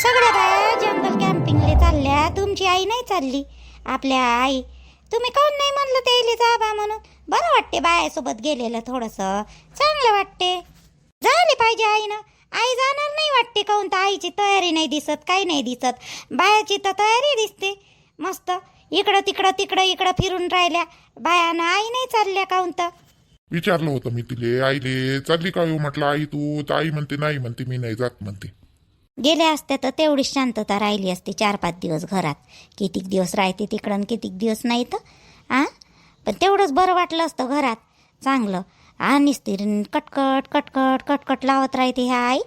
सगळ्या बाया जंगल कॅम्पिंगले चालल्या, तुमची आई नाही चालली. आपल्या आई तुम्ही काऊन नाही म्हणलं त्याला जा बा म्हणून. बरं वाटते बायासोबत गेलेलं, थोडंसं चांगलं वाटते. झाले पाहिजे आईनं. आई जाणार नाही वाटते काऊन तर आईची तयारी नाही दिसत, काही नाही दिसत. बायाची तर तयारी दिसते मस्त. इकडं तिकडं तिकडं इकडं फिरून राहिल्या बायानं. आई नाही चालल्या काऊन तर. विचारलं होतं मी तिले, आईले चालली का येऊ म्हटलं. आई तू तर आई म्हणते नाही, म्हणते मी नाही जात म्हणते. गेल्या असत्या तर तेवढीच शांतता राहिली असते. 4-5 दिवस घरात, कितीक दिवस राहते तिकडं कितीक दिवस नाही तर पण तेवढंच बरं वाटलं असतं घरात चांगलं. नुसती कटकट कटकट कटकट लावत राहते ह्या आई.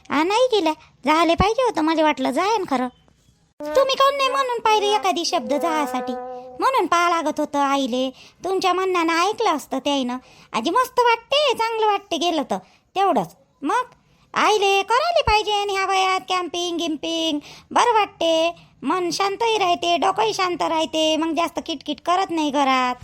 नाही गेल्या. झाले पाहिजे होतं. मला वाटलं जायन खरं. तुम्ही काऊन नाही म्हणून पाहिले एखादी शब्द जायसाठी. म्हणून पाहा लागत होतं आईले. तुमच्या म्हणण्यानं ऐकलं असतं त्याईनं. आजी मस्त वाटते, चांगलं वाटते गेलं तर तेवढंच. मग आईले करायला पाहिजे ह्या वयात कॅम्पिंग गिम्पिंग. बरं वाटते, मन शांतही राहते, डोकंही शांत राहते. मग जास्त किटकिट करत नाही घरात.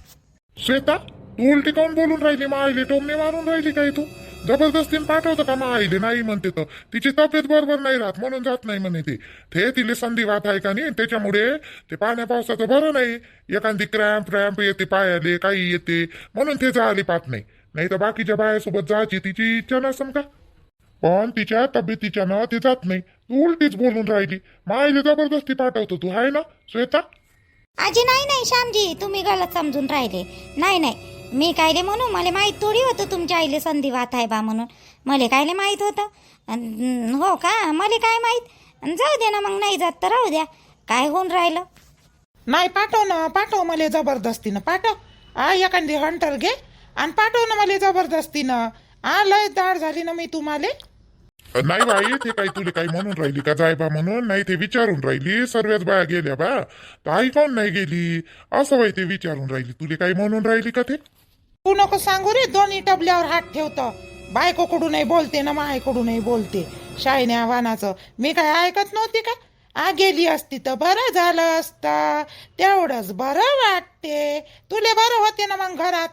श्वेता तू उलटी काऊन बोलून राहिली. मग आईले टोमणे मारून राहिली काय तू. जबरदस्तीने पाठवतं का मग आईले. नाही म्हणते तर तिची तब्येत बरोबर नाही राहत म्हणून जात नाही म्हणे. ते तिले संधिवात आहे का नाही, त्याच्यामुळे ते पाण्या पावसाचं बरं नाही. एखादी क्रॅम्प येते पायाले, काही येते म्हणून ते जायला पाहत नाही. नाही तर बाकीच्या बायासोबत जायची तिची इच्छा नसेल का. पण तिच्या तब्येतीच्यानं ते जात नाही. तू उलटीच बोलून राहिली. मग आईले जबरदस्ती पाठवतो तू, आहे ना श्वेता. आजी नाही श्यामजी, तुम्ही गलत समजून राहिले. नाही मी कायले म्हणू. मला माहीत थोडी होतं तुमच्या आईले संधिवात आहे बा म्हणून. मला कायले माहीत होतं. हो का, मला काय माहीत. जाऊ दे ना मग, नाही जात तर राहू द्या. काय होऊन राहिलं. नाही पाठव ना, पाठव मला जबरदस्तीनं पाठव. एखादी हंटर घे आणि पाठव ना मला जबरदस्तीनं. लय दाढ झाली ना मी तुम्हाला. नाही बाई, ते काही तुले काही म्हणून राहिली का जाय बा म्हणून. नाही ते विचारून राहिली. सर्वच बाया गेल्या बा तर आई कोण नाही गेली असं वय ते विचारून राहिली. तुले काही म्हणून राहिली का ते. तू नको सांगू रे. दोन्ही टबल्यावर हात ठेवतं. बायकोकडूनही बोलते ना मायकडूनही बोलते. शायन्या वानाचं मी काय ऐकत नव्हती का. गेली असती तर बरं झालं असतं. तेवढंच बरं वाटते. तुले बरं होते ना मग घरात.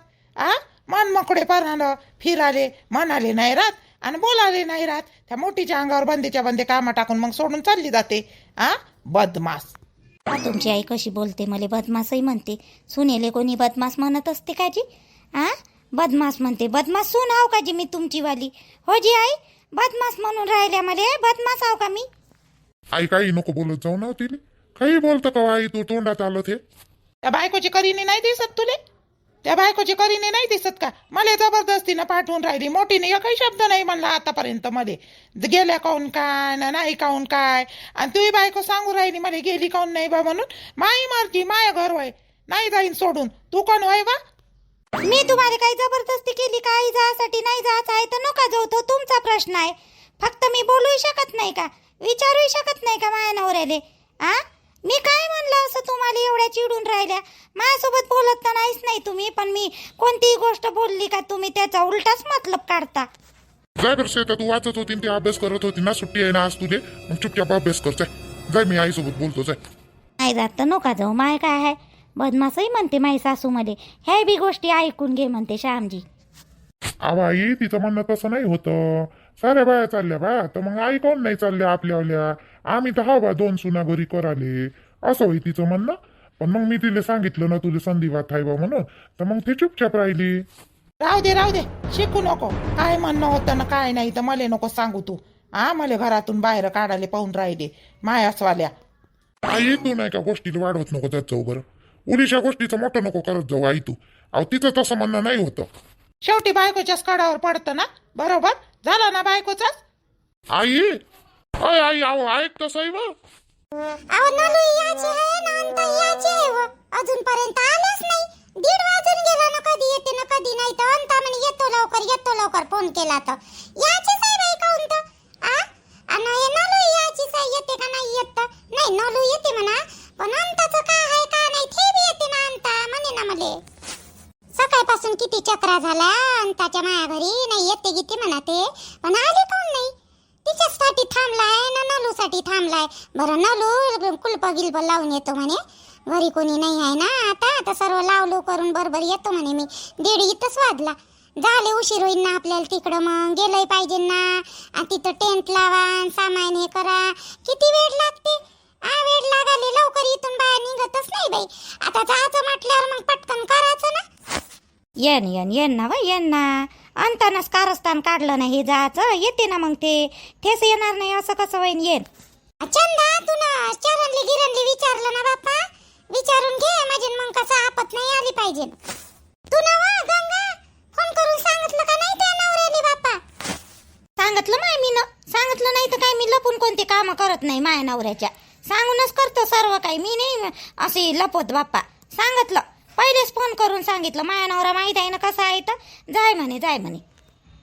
मन मोकळे परहानं फिराले म्हणाले नाही राहत आणि बोलाले नाही राहत. त्या मोठीच्या अंगावर बंदेच्या बंदे कामं टाकून मग सोडून चालली जाते. बदमास. तुमची आई कशी बोलते. मला बदमासही म्हणते. सुनेले कोणी बदमास म्हणत असते का जी. बदमास म्हणते. बदमास सून आहो का जी मी तुमची वाली. हो जी आई, बदमास म्हणून राहिल्या मला. बदमास आहो का मी. आई काही नको बोलत जाऊ ना तिने. काही बोलतं का आई तू तोंडात आलं ते. त्या बायकोची करीने नाही दिसत तुले. त्या बायकोची करीने नाही दिसत का. मला जबरदस्तीनं पाठवून राहिली. मोठीने एकही शब्द नाही म्हणला आतापर्यंत. मध्ये गेल्या काऊन काय ना नाही काऊन काय. आणि तुही बायको सांगू राहिली मला गेली काऊन नाही बा म्हणून. माई मर्जी, माय घर वय, नाही जाईन सोडून. तू कोण वय बा. मी तुम्हाला काही जबरदस्ती केली का. आई जासाठी नाही जायचं आहे तर नका जाऊ. तो तुमचा प्रश्न आहे. फक्त मी बोलूही शकत नाही का, विचारूही शकत नाही का माझ्या नवऱ्याले. मी काय म्हणलं असं तुम्हाला एवढ्या चिडून राहिल्या. माझ्यासोबत बोलत तर नाहीच नाही तुम्ही. पण मी कोणतीही गोष्ट बोलली का तुम्ही त्याचा उलटाच मतलब काढता. जाय बरं श्वेता, तू वाचत होती ते अभ्यास करत होती ना. सुट्टी आहे ना आज तुझे. मग चुपचाप अभ्यास कर. जाय मी आईसोबत बोलतो. जाय. नाही जात तर नका जाऊ. माय काय आहे. बदमासही म्हणते माई सासूमध्ये. ह्या बी गोष्टी ऐकून घे म्हणते श्यामजी. आई तिचं म्हणणं तसं नाही होतं. साऱ्या बाया चालल्या बा तर मग आई कोण नाही चालल्या आपल्यावल्या. आम्ही तर बा 2 सुना घरी कराले असं होई तिचं म्हणणं. पण मग मी तिला सांगितलं ना तुला संधिवात आहे बा म्हणून, तर मग ती चुपचाप राहिली. राहू दे शिकू नको. काय म्हणणं होतं ना काय नाही तर मला नको सांगू तू. मला घरातून बाहेर काढायला पाहून राहिले मायासवाल्या. आई तू नाही का गोष्टीला वाढवत नको जात जाऊ बरं. उलीच्या गोष्टीचं मोठं नको करत जाऊ आई तू. तिचं तसं म्हणणं नाही होतं. शेवटी बायकोच्याच काढावर पडतं ना. बरोबर झाला ना बायकोचाच. आई अय आई आहो ऐक तसं बा. अजूनपर्यंत आलंच नाही. 1:30 वाजून गेला ना. कधी येते ना कधी नाही तर अंता म्हणे येतो लवकर फोन केला तर याची साई बाई काऊन तर आणि नलू याची साई येते का नाही येत. नाही नलू येते म्हणा. पण अंताचं काय आहे का नाही ते बी येते ना. अंता म्हणे ना मले सकाळपासून किती चक्रा झाला अंताच्या माया घरी. नाही येते गीते म्हणा ते. पण आले काऊन नाही. तिच्यासाठी थांबलाय ना नलूसाठी थांबलाय. बरं नलू कुलप गिल्प लावून येतो म्हणे. घरी कोणी नाही आहे ना आता सर्व लावलो करून बरोबर येतो म्हणे मी. 1:30 इथंच वाजला. झाले उशीर होईल ना आपल्याला तिकडं. मग गेलंय पाहिजे ना. आणि तिथं टेंट लावा सामान हे करा. किती वेळ येन ना येन ना. अंतानाच कारस्थान काढलं नाही हे जायचं येते ना मग तेच येणार नाही असं कसं होईन येन. चंदा तू ना चरणली गिरणली विचारलं ना बाप्पा, विचारून घे म्हणजे मग कसं आपत नाही आली पाहिजे. तू ना वा गंगा फोन करून सांगितलं का नाही त्या नवऱ्याने बाप्पा? सांगितलं माय मी ना, सांगितलं नाही तर काय मी लपून कोणते कामं करत नाही माया नवऱ्याच्या, सांगूनच करतो सर्व काही. मी नाही अशी लपवत बाप्पा, सांगितलं पहिलेच फोन करून सांगितलं. माया नवरा माहीत आहे ना कसा आहे तर जाय म्हणे.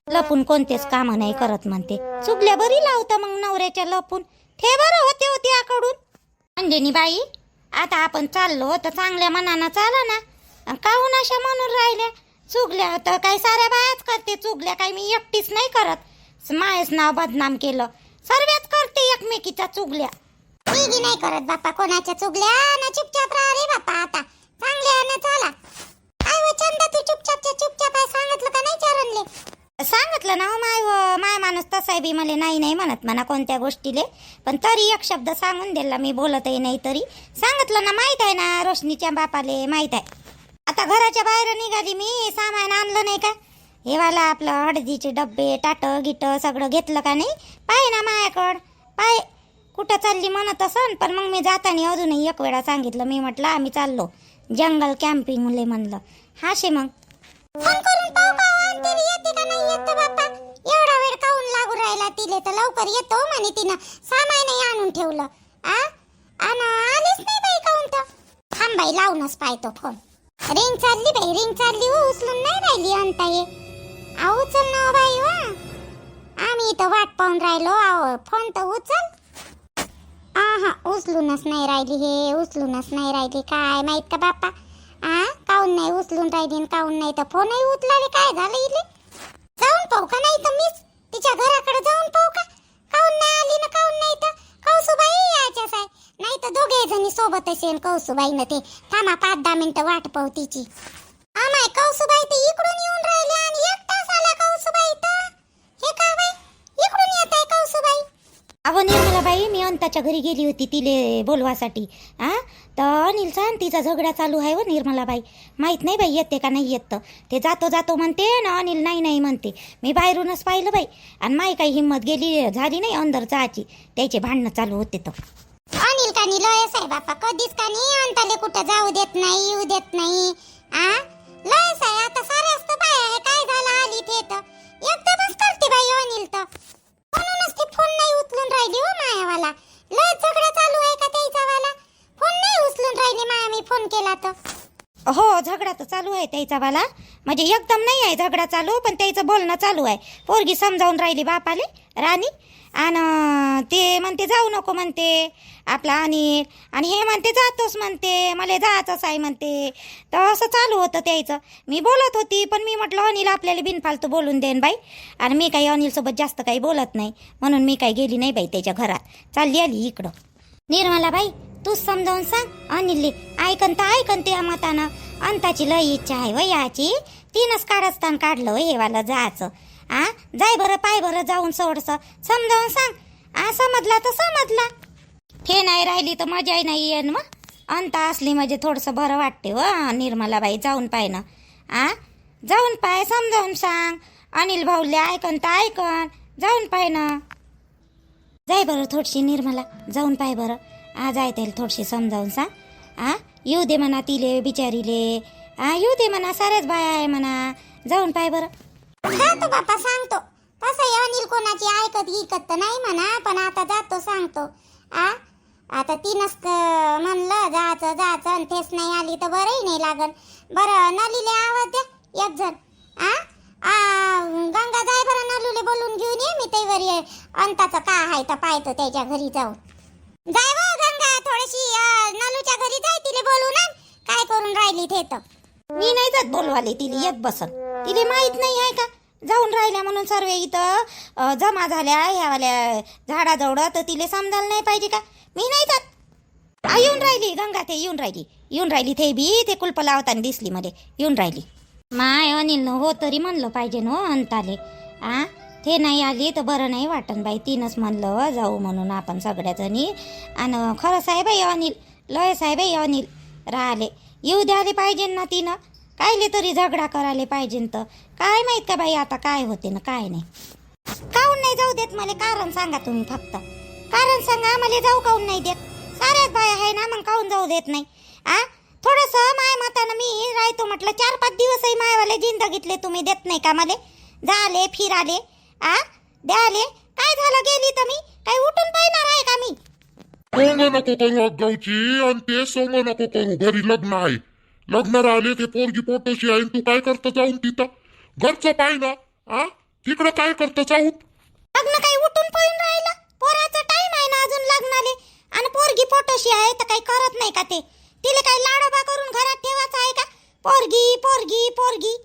लपून कोणतेच कामं नाही करत म्हणते. चुगल्या बरी लावता मग नवऱ्याच्या लपून. ते बरं होते आकडून. अंजनी बाई आता आपण चाललो तर चांगल्या मनानं चाला ना. काहून अशा म्हणून राहिल्या? चुगल्या तर काही साऱ्या बायाच करते चुगल्या, काही मी एकटीच नाही करत. मायच नाव बदनाम केलं, सर्वच करते एकमेकीच्या चुगल्या. मी बी नाही करत बाप्पा कोणाच्या चुगल्या ना. चुपचाप राहा रे बाप्पा, आता चांगल्या चाला. काय हो चंदा तू चुपचाप आहे, सांगितलं का नाही चरणले? सांगितलं ना हो माय माणूस तसाही बी मला नाही म्हणत म्हणा कोणत्या गोष्टीले, पण तरी एक शब्द सांगून दिला मी, बोलतही नाही तरी सांगितलं ना. माहित आहे ना रोशनीच्या बापाले माहित आहे. आता घराच्या बाहेर निघाली मी, सामान आणलं नाही का, हे वाला आपलं हळदीचे डब्बे टाटं गिट सगळं घेतलं का नाही? पाय ना मायाकडं, पाय कुठं चालली म्हणत असन. पण मग मी जाताना अजूनही एक वेळा सांगितलं, मी म्हटलं आम्ही चाललो जंगल कॅम्पिंगले म्हणलं. हाशे मग फोन करून पाहू का अंतरी येते का नाही येत बाप्पा? एवढा वेळ काऊन लागू राहिला तिले, तर लवकर येतो म्हणे तिनं सामानही आणून ठेवलं. आलीच नाही बाई काऊन तर. थांब बाई लावूनच पाहतो फोन. रिंग चालली हो, उचलून नाही राहिली अंता ये. उचल ना बाई वा, आम्ही इथं वाट पाहून राहिलो. फोन तर उचल. उचलूनच नाही राहिली. काय माहित का बाप्पा, काऊन नाही उचलून राहिली, काऊन नाही तर फोनही उचलाले. काय झालं इले? जाऊन पाहू का नाही तर मीच तिच्या घराकडे जाऊन पाहू का? काऊन नाही आली ना, काऊन नाही तर कौसुबाई यायच्याच आहे, नाही तर दोघे जणी सोबत असेल कौसुबाईनं. ते थांबा 5-10 मिनिटं वाट पाहू तिची. आमाय कौसुबाई तर इकडून येऊन राहिले आणि एक तास आला कौसुबाई तर. हे का बाई इकडून येत आहे कौसुबाई? अहो निर्मलाबाई, मी अंताच्या घरी गेली होती तिले बोलवासाठी. तर अनिलचा आणि तिचा झगडा चालू आहे व निर्मलाबाई. माहीत नाही बाई येते का नाही येत. ते जातो म्हणते ना, अनिल नाही म्हणते. मी बाहेरूनच पाहिलं बाई, आणि माई काही हिंमत झाली नाही अंदर जायची. त्याचे भांडणं चालू होते तर. अनिल का नाही लयच आहे बापा, कधीच का नाही अंताले कुठं जाऊ देत नाही, येऊ देत नाही. लयच आहे. आता साऱ्याच तर बाय आहे, काय झालं आली ते तर एकदमच करते बाई अनिल तर. म्हणूनच ते फोन नाही उचलून राहिली हो मायावाला. लय झगडा चालू आहे का त्याचा वाला? फोन नाही उचलून राहिली माया, मी फोन केला तर. हो झगडा तर चालू आहे त्याचा वाला, म्हणजे एकदम नाही आहे झगडा चालू, पण त्याचं बोलणं चालू आहे. पोरगी समजावून राहिली बापाले राणी, आणि ते म्हणते जाऊ नको म्हणते आपला अनिल, आणि हे म्हणते जातोच म्हणते, मला जायचंच आहे म्हणते. तर असं चालू होतं त्याचं. मी बोलत होती, पण मी म्हटलं अनिल आपल्याला बिनफालतू बोलून देन बाई, आणि मी काही अनिलसोबत जास्त काही बोलत नाही, म्हणून मी काही गेली नाही बाई त्याच्या घरात, चालली आली इकडं. निर्मलाबाई तूच समजावून सांग अनिलले, ऐकन त्या मतानं. अंताची लई इच्छा आहे व याची, तीनच कारस्थान काढलं हे वाला जायचं. जाय बरं, पाय बरं जाऊन सोडस, समजावून सांग. समजला तर समजला. हे नाही राहिली तर मजाही नाही येईन मग. अंता असली म्हणजे थोडंसं बरं वाटते व निर्मलाबाई. जाऊन पाय ना, जाऊन पाय, समजावून सांग. अनिल भाऊले ऐकन तर ऐकन, जाऊन पाय ना. जाय बरं थोडीशी निर्मला, जाऊन पाय बरं. जाय त्याला थोडीशी समजावून सांग. येऊ दे म्हणा तिले बिचारीले, येऊ दे म्हणा, साऱ्याच बाया आहे म्हणा, जाऊन पाय बरं. जातो बापा, सांगतो. तसंही अनिल कोणाची ऐकत तर नाही म्हणा, पण आता जातो सांगतो. आता तीनच म्हणलं जायचं आणि तेच नाही आली तर बरंही नाही लागन. बरं नलीले आवाज द्या एक जण. गंगा जाय बरं नलूले बोलून घेऊन ये, मी तैवर अंताचं का आहे तर पाहतो त्याच्या घरी जाऊन. जाय व गंगा, थोडीशी नलूच्या घरी जाय, तिले बोलून आण. काय करून राहिली ते तर. मी नाही जात बोलवाले, तिला येत बसन. तिला माहित नाही आहे का जाऊन राहिल्या म्हणून सर्व इथं जमा झाल्या ह्यावाल्या झाडाजवळ, तर तिला समजायला नाही पाहिजे का? मी नाही जात. येऊन राहिली गंगा, ते येऊन राहिली ते बी, ते कुलप लावताना दिसली मध्ये येऊन राहिली. माय अनिल हो तरी म्हणलं पाहिजे नो अंताले. ते नाही आली तर बरं नाही वाटन बाई. तीनच म्हणलं जाऊ म्हणून आपण सगळ्याजणी. आणि खरं साहेब अनिल, लय साहेब अनिल राहिले, येऊ द्याले पाहिजे ना तिनं. कायले तरी झगडा करायला पाहिजे तर काय माहित का बाई आता काय होते ना काय नाही. काऊन नाही जाऊ देत मला कारण सांगा तुम्ही, फक्त कारण सांगा आम्हाला जाऊ काऊन नाही देत. साऱ्याच बाया आहे ना, मग काऊन जाऊ देत नाही. आ थोडस माय मतानं मी राहतो म्हटलं, 4-5 दिवसही मायवाले जिंदगीतले तुम्ही देत नाही का मला. झाले फिराले आ द्याले, काय झालं गेली तर मी काही उठून पाहणार आहे का मी. सोंग नको करू आगाऊची, आणि ते सोंग नको करू. घरी लग्न आहे, लग्न राहिले ते पोरगी पोटोशी आहे, तू काय करतं जाऊन तिथं. घरचं पाय ना. तिकडं काय करतं जाऊन. लग्न काही उठून पळून राहिलं, पोराचा टाइम आहे ना अजून लग्नाले. आणि पोरगी पोटोशी आहे तर काही करत नाही का ते. तिला काही लाडोबा करून घरात ठेवायचं आहे का. पोरगी पोरगी पोरगी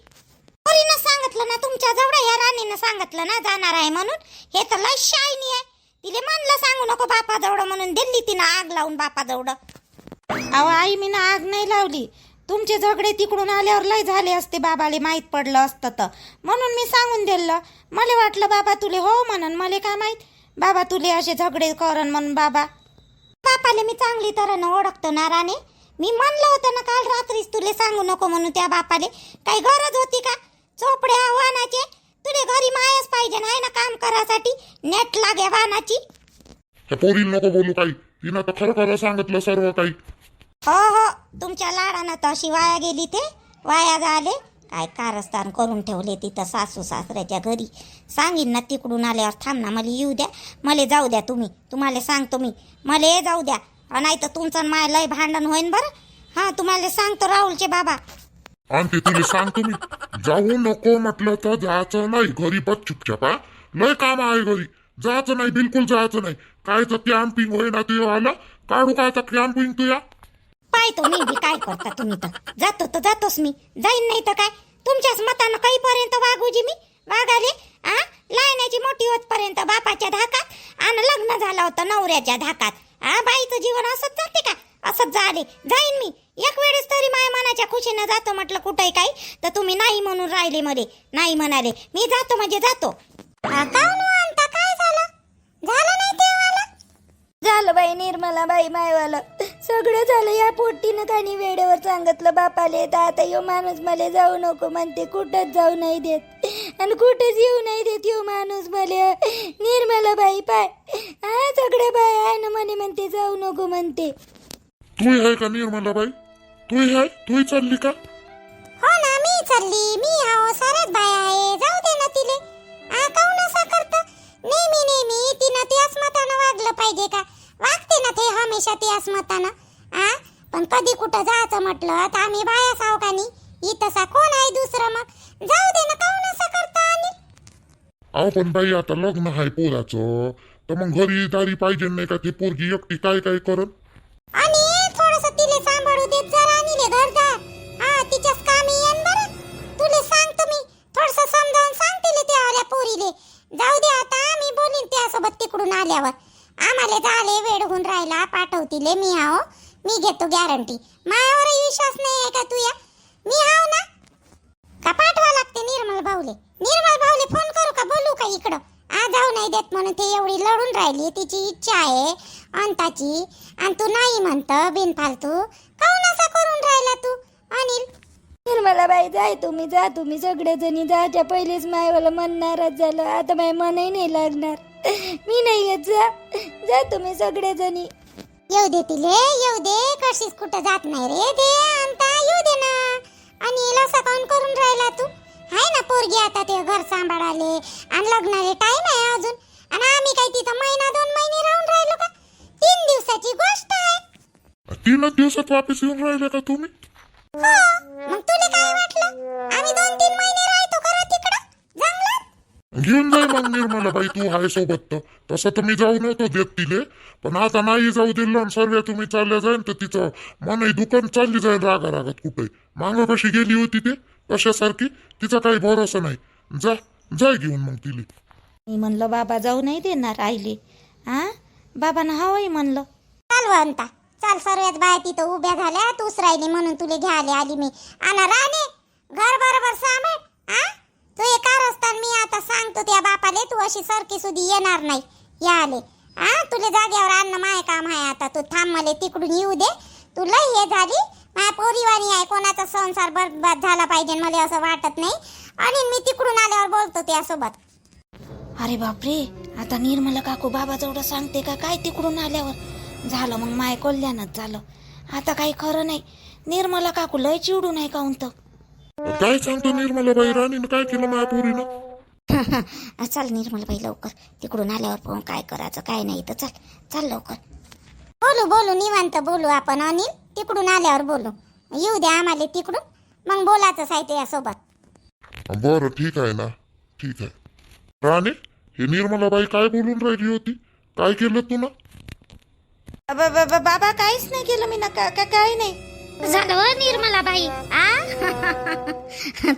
पोरीनं सांगितलं ना, तुमच्या जवळ ह्या राणीनं सांगितलं ना जाणार आहे म्हणून. हे तर लय शायनी आहे. तिले म्हणलं सांगू नको बापाजवळ म्हणून दिल्ली तिनं आग लावून बापाजवळ. अहो आई, मी ना आग नाही लावली. तुमचे झगडे तिकडून आल्यावर लय झाले असते, बाबाले माहीत पडलं असतं तर म्हणून मी सांगून दिलं. मला वाटलं बाबा तुले हो म्हणून, मला काय माहीत बाबा तुले असे झगडे करन म्हणून. बापाले मी चांगली तऱ्हेनं ओळखतो ना राणे. मी म्हणलं होतं ना काल रात्रीच तुले सांगू नको म्हणून त्या बापाले. काही गरज होती का चोपड्या वाहनाचे. तुले घरी मायच पाहिजे नाही ना काम करासाठी, नेट लागे वाहनाची. त्या पोरीला नको बोलू काही, तिनं तर खरं खरं सांगितलं सर्व काही. हो हो, तुमच्या लाडानं तर अशी वाया गेली, ते वाया झाले. काय कारस्थान करून ठेवले तिथं सासू सासऱ्याच्या घरी. सांगीन ना तिकडून आल्यावर. थांब ना, मला येऊ द्या, मला जाऊ द्या. तुम्हाला सांगतो मी, मला जाऊ द्या. नाही तर तुमचं माय लय भांडण होईन बरं. हा तुम्हाला सांगतो राहुलचे बाबा. आणि ते तुला सांगतो मी, जाऊ नको म्हटलं तर जायचं नाही. घरी बस चुपचाप. लय काम आहे घरी, जायचं नाही, बिलकुल जायचं नाही. काय तर कॅम्पिंग होईना तू आला, काढू काय तर कॅम्पिंग तुया. पाहतो मी बी काय करता तुम्ही. तर जातोच मी, जाईन नाही तर काय. तुमच्याच मतानं काहीपर्यंत वागूजी मी वागाले. लायण्याची मोठी होतपर्यंत बापाच्या धाकात, आणि लग्न झालं होतं नवऱ्याच्या धाकात. बाईचं जीवन असंच जाते का. असंच झाले. जाईन मी एक वेळेस तरी माय मनाच्या खुशीनं जातो म्हटलं कुठे काही, तर तुम्ही नाही म्हणून राहिले. मले नाही म्हणाले, मी जातो म्हणजे जातो. काय झालं? झालं नाही ते वाला? झालं बाई निर्मला बाई मायवाला सगळं झालं. या पोटीनं काही वेळेवर सांगितलं बापाले, तर आता यो माणूस मला जाऊ नको म्हणते. कुठंच जाऊ नाही देत आणि कुठेच येऊ नाही देत यो माणूस मला. निर्मला बाई पाय सगळे बाय आहे ना म्हणे, म्हणते जाऊ नको म्हणते. तू आहे का निर्मला बाई? तू आहे, तू चालली का? हो ना, मी चालली. मी आहो, साऱ्याच बाया आहे. जाऊ दे ना तिले. काऊन असं करतं? नेहमी तिनं त्याच मतानं वागलं पाहिजे का. वागते ना ते हमेशा त्याच मतानं. पण कधी कुठं जायचं म्हटलं तर आम्ही बाया सावकानी. इथंसा कोण आहे दुसरं. मग जाऊ दे ना, काऊन असं करता. आणि पण बाई आता लग्न आहे पोराचं, तर मग घरी दारी पाहिजे नाही का. ती पोरगी एकटी काय काय करत. आणि थोडस तिले सांभाळू देत जरा. आणि घरदार तिच्याच कामी येईन बरं. तुले सांगतो मी, थोडस समजावून सांगते त्या पोरीले. जाऊ दे आता, मी बोलीन त्यासोबत तिकडून आल्यावर. आम्हाला झाले वेळ होऊन राहिला, पाठवतीले मी आहो. मी घेतो गॅरंटी. माझ्यावर विश्वास नाही आहे का तुया? मी आहो ना. का पाठवा लागते निर्मल भाऊले? निर्मल भाऊले फोन करू का, बोलू का इकडं? जाऊ नाही देत म्हणून ते एवढी लढून राहिली. तिची इच्छा आहे अंताची, आणि तू नाही म्हणत बिनफालतू. काऊन असा करून राहिला तू अनिल? निर्मला बाई जाय तुम्ही सगळेजणी जायच्या पहिलेच मायवाला मन नाराज झालं. आता माय मनही नाही लागणार. मी नाही येत. जा तुम्ही सगळेजणी. येऊ दे तिले, येऊ दे. कशीच कुठं जात नाही रे ते. अंता येऊ दे ना. आणि असा काऊन करून राहिला तू? हाय ना पोरगी आता ते घर सांभाळाले, आणि लग्नाले टाइम आहे अजून. आणि आम्ही काही तिथं 1-2 महिने राहून राहिलो का? 3 दिवसाची गोष्ट आहे. 3 दिवसात वापस येऊन राहिले का तुम्ही? हो, मग तुला काय वाटलं आम्ही 2-3 महिने राहतो खरं तिकडं जंगलात? घेऊन जाय मग निर्मला बाई, तू आहे सोबत. तर तसं तर मी जाऊ नव्हतो देत तिले, पण आता नाही जाऊ दिलं आणि सर्व तुम्ही चालल्या जाईन तर तिचं मनही दुकान चालली जाईल रागात कुठे. मागं कशी गेली होती ते कशासारखी, तिचा काही भरोसा नाही. जाय घेऊन मग तिले. मी म्हणलं बाबा जाऊ नाही देणार आईले. बाबांना हवंय म्हणलं. चाल वंता, चाल. सर्वच बाया तिथं उभ्या झाल्या, तूच राहिली म्हणून तुले घ्यायला आली मी. आणि राणे घर बरोबर सांभाळ. तू हे कारस्थान मी आता सांगतो त्या बापाले, तू अशी सारखी सुधी येणार नाही. या आले तुले जाग्यावर अन्न माय काम आहे. आता तू थांब, मला तिकडून येऊ दे. तुला हे झाली माझ्या पोरीवाणी आहे, कोणाचा संसार बरबाद झाला पाहिजे मला असं वाटत नाही. आणि मी तिकडून आल्यावर बोलतो त्यासोबत. अरे बापरे, आता निर्मला काकू बाबाजवळ सांगते का काय तिकडून आल्यावर? झालं मग माय कल्याणच झालं. आता काही खरं नाही. निर्मला काकू लय चिडून आहे काऊन तर. काय सांगतो निर्मलाबाई, राणीनं काय केलं माझ्या पोरीनं? चल निर्मलाबाई लवकर, तिकडून आल्यावर पाहून काय करायचं काय नाही तर चल लवकर. बोलू बोलू निवांत बोलू आपण अनिल, तिकडून आल्यावर बोलू. येऊ द्या आम्हाला तिकडून, मग बोलायचं आहे त्यासोबत. बरं ठीक आहे ना, ठीक आहे. राणे, हे निर्मलाबाई काय बोलून राहिली होती? काय केलं तू ना? बाबा काहीच नाही केलं मी ना, काय नाही झालं हो निर्मलाबाई.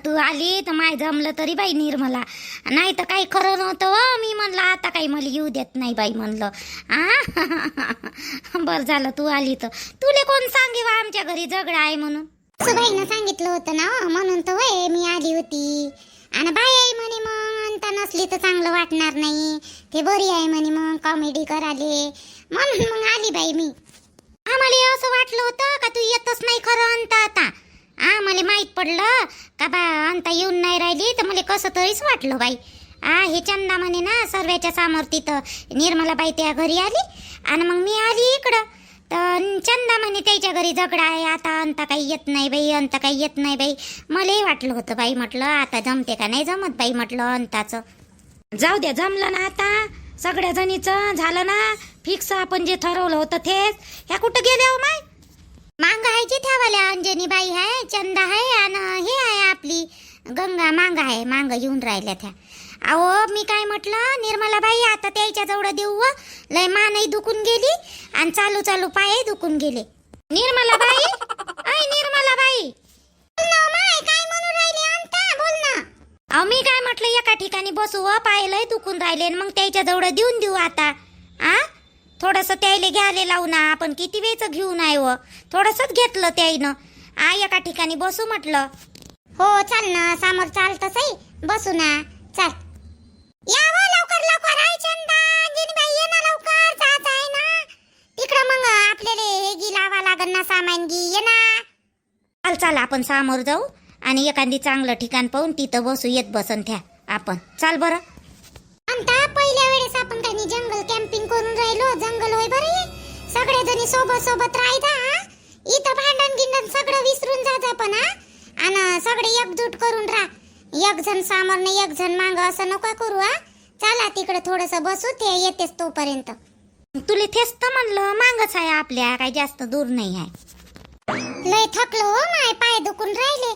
तू आली तर माय जमलं तरी बाई निर्मला, नाही तर काही खरं नव्हतं हो. मी म्हणलं आता काही मला येऊ देत नाही बाई म्हणलं. बर झालं तू आली तर. तुले कोण सांगे वा आमच्या घरी झगडा आहे म्हणून? सुबाईनं सांगितलं होतं ना, म्हणून तर वय मी आली होती. आणि बाई आई म्हणे मग अंता नसली तर चांगलं वाटणार नाही, ते बरी आहे म्हणे मग कॉमेडी कराले, म्हणून मग आली बाई मी. आम्हाला असं वाटलं होतं का तू येतच नाही खरं अंता आता. मला माहित पडलं का बा अंता येऊन नाही राहिली तर मला कसं तरीच वाटलं बाई. हे चंदा म्हणे ना सर्वेच्या समोर तिथं निर्मलाबाई त्या घरी आली आणि मग मी आली इकडं. तर चंदा म्हणे त्याच्या घरी झगडा आहे, आता अंता काही येत नाही बाई, अंता काही येत नाही बाई. मलाही वाटलं होतं बाई, म्हटलं आता जमते का नाही जमत बाई म्हटलं अंताचं. जाऊ द्या, जमलं ना आता सगळ्या जणीचं झालं ना फिक्स. आपण जे ठरवलं होतं तेच. ह्या कुठं गेल्या हो माय? मांग आहे जिथ्यावाल्या अंजनी बाई आहे, चंदा आहे आणि हे आहे आपली गंगा मांग आहे. मांग येऊन राहिल्या त्या. अहो मी काय म्हटलं निर्मलाबाई आता त्याच्या जवळ देऊ व. लय मानही दुखून गेली आणि चालू चालू पाय दुखून गेले. निर्मलाबाई, ऐ निर्मलाबाई, काय म्हणून राहिली अंता, बोल ना. अहो मी काय म्हटलं एका ठिकाणी बसू व, पाय लय दुखून राहिले मग त्याच्या जवळ देऊ आता. थोडस त्याला घ्यायला लावू ना, आपण किती वेळच घेऊन आहे व. थोडसच घेतलं त्याईनं. एका ठिकाणी बसू म्हटलं. हो चाल ना, समोर चालतच आहे, बसू ना, चाल. या व लवकर लवकर. आहे चंदा अंजनी बाई, ये ना लवकर, जायचं आहे ना तिकडं. मग आपल्याला हे गी लावा लागन ना सामान गी, ये ना. चाल आपण समोर जाऊ आणि एखादी चांगलं ठिकाण पाहून तिथं बसू. येत बसन त्या आपण. चाल बरं. आता पहिल्या वेळेस आपण काही जंगल कॅम्पिंग करून राहिलो. जंगल होय बरं, सगळे जणी सोबत सोबत राहायचा. इथं भांडण गिंडण सगळं विसरून जायचं आपण. आणि सगळे एकजूट करून राहा. एक जण समोर नाही एक जण मांग असं नका करू. चला तिकडे थोडस बसू, ते येतेच तोपर्यंत. तुले तेच तर म्हणलं, मागच आहे आपल्या, काही जास्त दूर नाही आहे. लय थकलो हो, माय पाय दुखून राहिले.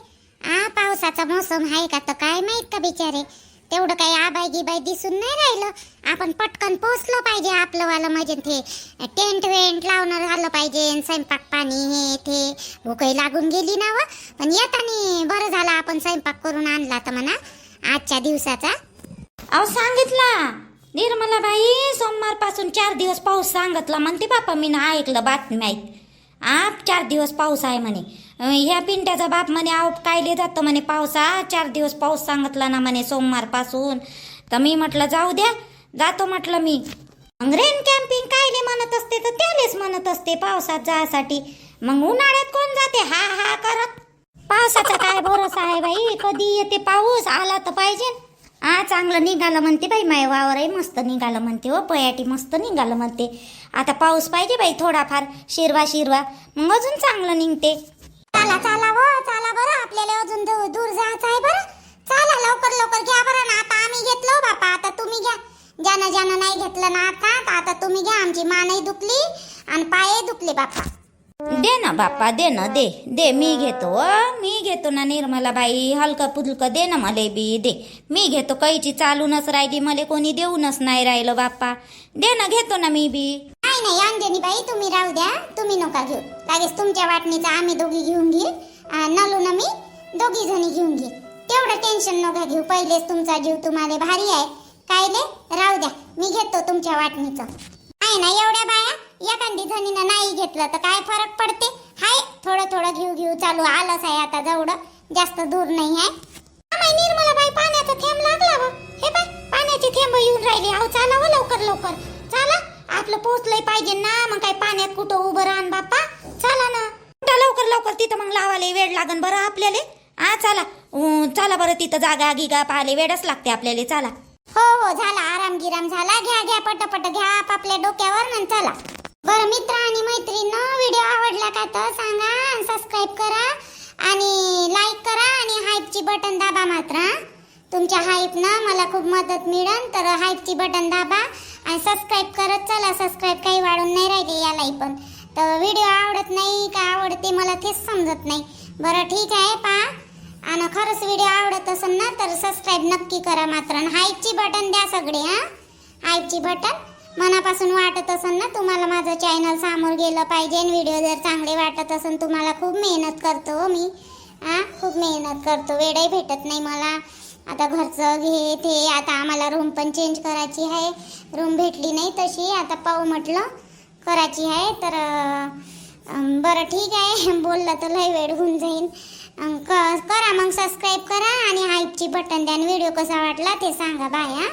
पावसाचा मोसम आहे का तर काय माहित का बिचारे. तेवढं काही आबाई गिबाई दिसून नाही राहिलं. आपण पटकन पोचलो पाहिजे आपलं वाला, म्हणजे ते टेंट वेंट लावणं झालं पाहिजे. स्वयंपाक पाणी हे ते. भूकही लागून गेली ना व. पण येतानी बरं झालं आपण स्वयंपाक करून आणला तर म्हणा आजच्या दिवसाचा. अहो सांगितला निर्मलाबाई, सोमवारपासून 4 दिवस पाऊस सांगितला म्हणते बापा. मी ना ऐकलं बातम्यात. 4 दिवस पाऊस आहे म्हणे. ह्या पिंट्याचा बाप म्हणे आऊट कायले जातं म्हणे पावसा. 4 दिवस पाऊस सांगितला ना म्हणे सोमवारपासून. तर मी म्हटलं जाऊ द्या, जातो म्हटलं मी. रेन कॅम्पिंग कायले म्हणत असते तर त्यालेच म्हणत असते पावसात जायसाठी. मग उन्हाळ्यात कोण जाते हा हा करत. पावसाचा काय भरोसा आहे बाई, कधी येते पाऊस. आला तर पाहिजे. चांगलं निघालं म्हणते बाई, माय वावरही मस्त निघालं म्हणते हो, पयाटी मस्त निघालं म्हणते. आता पाऊस पाहिजे बाई थोडाफार, शिरवा शिरवा, मग अजून चांगलं निघते. चला चला व चला बरं, आपल्याला अजून दूर जायचं आहे बरं. चला लवकर लवकर घ्या बरं ना. आता आम्ही घेतलो बापा, आता तुम्ही घ्या. ज्यानं नाही घेतलं ना आता तुम्ही घ्या. आमची मानही दुखली आणि पायही दुखले बापा. दे ना बाप्पा, दे ना, दे मी घेतो. मी घेतो ना निर्मलाबाई, हलकं पुलकं दे ना मला बी, दे मी घेतो. कैची चालूनच राहिली, मला कोणी देऊनच नाही राहिलं बाप्पा. दे ना, घेतो ना मी बी. नाही अंजनी बाई, तुम्ही राहू द्या, तुम्ही नका घेऊ. लगेच तुमच्या वाटणीचा आम्ही दोघी घेऊन घेऊ. नलू ना मी दोघी जणी घेऊन घे. तेवढं टेन्शन नका घेऊ. पहिलेच तुमचा जीव तुम्हाला भारी आहे. कायले राहू द्या, मी घेतो तुमच्या वाटणीचं. आहे ना एवढ्या बाया, एखादी जणीनं नाही घेतलं तर काय फरक पडते. हाय थोडं घेऊ चालू. आलंच आहे आता जवळ, जास्त दूर नाही आहे. निर्मलाबाई, पाण्याचा थेंब लागला व. हे बाय पाण्याचे थेंब येऊन राहिले. अहो चाला व लवकर लवकर, चला. आपलं पोचलंय पाहिजे ना, मग काय पाण्यात कुठं उभं राहन बाप्पा. चला ना, लवकर लवकर तिथं मग लावाले वेळ लागन बरं आपल्याला. चला चला बरं, तिथं जागा गिगा पाहायला वेळच लागते आपल्याला. चला. हो हो झाला, आराम गिराम झाला. घ्या घ्या पटपट घ्या आपापल्या डोक्यावर आणि चला. बरं मित्र आणि मैत्रिणींनो, व्हिडिओ आवडला का तर सांगा, सबस्क्राईब करा आणि लाईक करा आणि हाईपची बटन दाबा मात्र. तुमच्या हाईपनं मला खूप मदत मिळेल, तर हाईपची बटन दाबा आणि सबस्क्राईब करत चला. सबस्क्राईब काही वाढून नाही राहिले यालाही पण. तर व्हिडिओ आवडत नाही का आवडते मला तेच समजत नाही. बरं ठीक आहे, पहा. आणि खरंच व्हिडिओ आवडत असेल ना तर सबस्क्राईब नक्की करा मात्र. हाईपची बटन द्या सगळे. हाईपची बटन मनापासून वाटत असेल ना तुम्हाला माझं चॅनल समोर गेलं पाहिजे आणि व्हिडिओ जर चांगले वाटत असेल, तुम्हाला खूप मेहनत करतो मी. खूप मेहनत करतो, वेळही भेटत नाही मला. आता घरचं हे ते, आता आम्हाला रूम पण चेंज करायची आहे. रूम भेटली नाही तशी, आता पाहू म्हटलं करायची आहे. तर बरं ठीक आहे, बोललं तर लय वेळ होऊन जाईल. करा मग सबस्क्राईब करा आणि हाईपची बटन द्या. व्हिडिओ कसा वाटला ते सांगा. बाय.